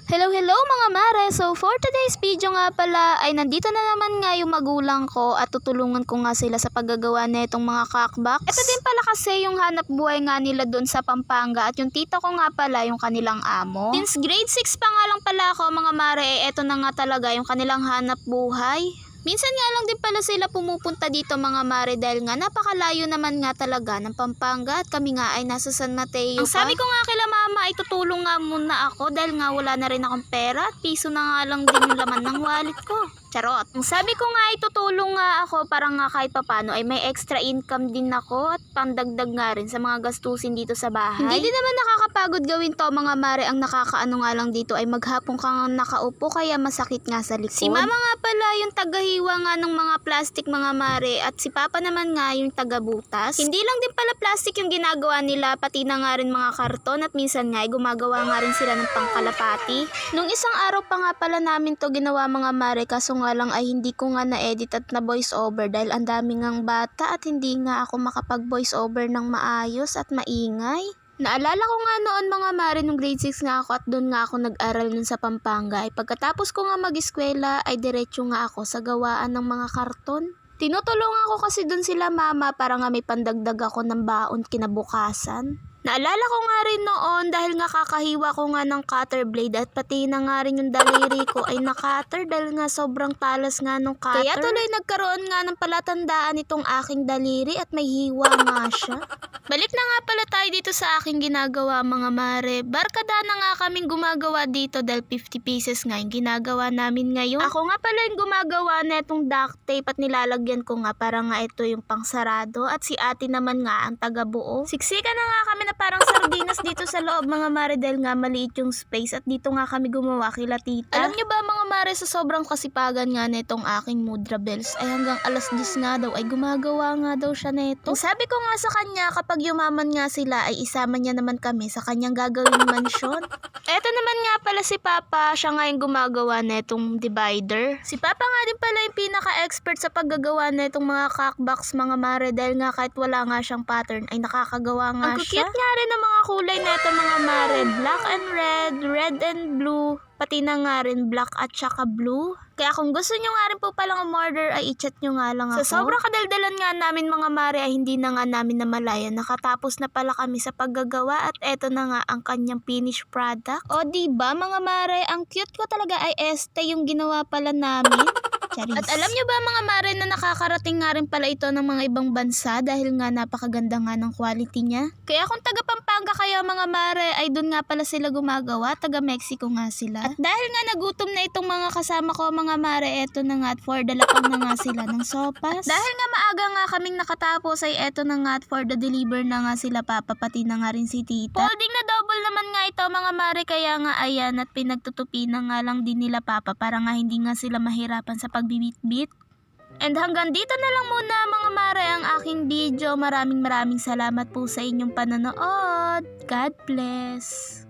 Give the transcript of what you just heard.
Hello mga mare! So for today's video nga pala ay nandito na naman nga yung magulang ko at tutulungan ko nga sila sa paggagawa na itong mga cockbox. Ito din pala kasi yung hanap buhay nga nila doon sa Pampanga at yung tita ko nga pala yung kanilang amo. Since grade 6 pa nga lang pala ako mga mare, eto na nga talaga yung kanilang hanap buhay. Minsan nga lang din pala sila pumupunta dito mga mare dahil nga napakalayo naman nga talaga ng Pampanga at kami nga ay nasa San Mateo pa. Ang sabi ko nga kila mama ay tutulong nga muna ako dahil nga wala na rin akong pera at piso na nga lang din yung laman ng wallet ko. Charot. Ang sabi ko nga ay tutulong nga ako para nga kahit papano ay may extra income din ako at pandagdag nga rin sa mga gastusin dito sa bahay. Hindi din naman nakakapagod gawin to mga mare, ang nakakaano nga lang dito ay maghapon kang nakaupo kaya masakit nga sa likod. Si mama nga pala yung tagahiwa nga ng mga plastic mga mare at si papa naman nga yung tagabutas. Hindi lang din pala plastic yung ginagawa nila, pati na nga rin mga karton at minsan nga ay gumagawa nga rin sila ng pangkalapati. Nung isang araw pa nga pala namin to ginawa mga mare, kaso nga lang ay hindi ko nga na-edit at na voice over dahil ang dami ngang bata at hindi nga ako makapag voice over ng maayos at maingay. Naalala ko nga noon mga mare nung grade 6 nga ako at doon nga ako nag-aral nun sa Pampanga ay pagkatapos ko nga mag-eskwela ay diretso nga ako sa gawaan ng mga karton. Tinutulungan ko kasi doon sila mama para nga may pandagdag ako ng baon kinabukasan. Naalala ko nga rin noon dahil nga kakahiwa ko nga ng cutter blade at pati na nga rin yung daliri ko ay na-cutter dahil nga sobrang talas nga nung cutter. Kaya tuloy nagkaroon nga ng palatandaan itong aking daliri at may hiwa nga siya. Balik na nga pala tayo dito sa aking ginagawa mga mare. Barkada na nga kaming gumagawa dito dahil 50 pieces nga yung ginagawa namin ngayon. Ako nga pala yung gumagawa na itong duct tape at nilalagyan ko nga para nga ito yung pangsarado at si ate naman nga ang tagabuo. Siksika na nga kami na parang sardinas dito sa loob mga mare dahil nga maliit yung space at dito nga kami gumawa kila tita. Alam nyo ba mga mare, sa sobrang kasipagan nga na itong aking mudra bells ay hanggang alas 10 nga daw ay gumagawa nga daw siya neto. Sabi ko nga sa kanya kapag yumaman nga sila ay isama niya naman kami sa kanyang gagawing mansyon. Eto naman nga pala si Papa, siya nga yung gumagawa netong divider. Si Papa nga din pala yung pinaka-expert sa paggagawa netong mga cockbox mga mare dahil nga kahit wala nga siyang pattern ay nakakagawa nga siya. Ang nga rin ng mga kulay neto mga mare, black and red and blue, pati na nga rin black at saka blue. Kaya kung gusto nyo nga rin po palang umorder ay i-chat nyo nga lang ako. Sa sobrang kadaldalan nga namin mga mare ay hindi na nga namin namalayan. Nakatapos na pala kami sa paggagawa at eto na nga ang kanyang finished product. O diba mga mare, ang cute ko talaga ay este yung ginawa pala namin. Charis. At alam nyo ba mga mare na nakakarating nga rin pala ito ng mga ibang bansa dahil nga napakaganda nga ng quality niya. Kaya kung taga Pampanga kayo mga mare ay dun nga pala sila gumagawa, taga Mexico nga sila. At dahil nga nagutom na itong mga kasama ko mga mare, eto na nga at for the lapang na nga sila ng sopas. At dahil nga maaga nga kaming nakatapos ay eto na nga at for the deliver na nga sila papa pati na nga rin si tita. Folding na double naman nga ito mga mare kaya nga ayan at pinagtutupi na nga lang din nila papa para nga hindi nga sila mahirapan sa pagbibit-bit. And hanggang dito na lang muna mga mare ang aking video. Maraming salamat po sa inyong panonood. God bless!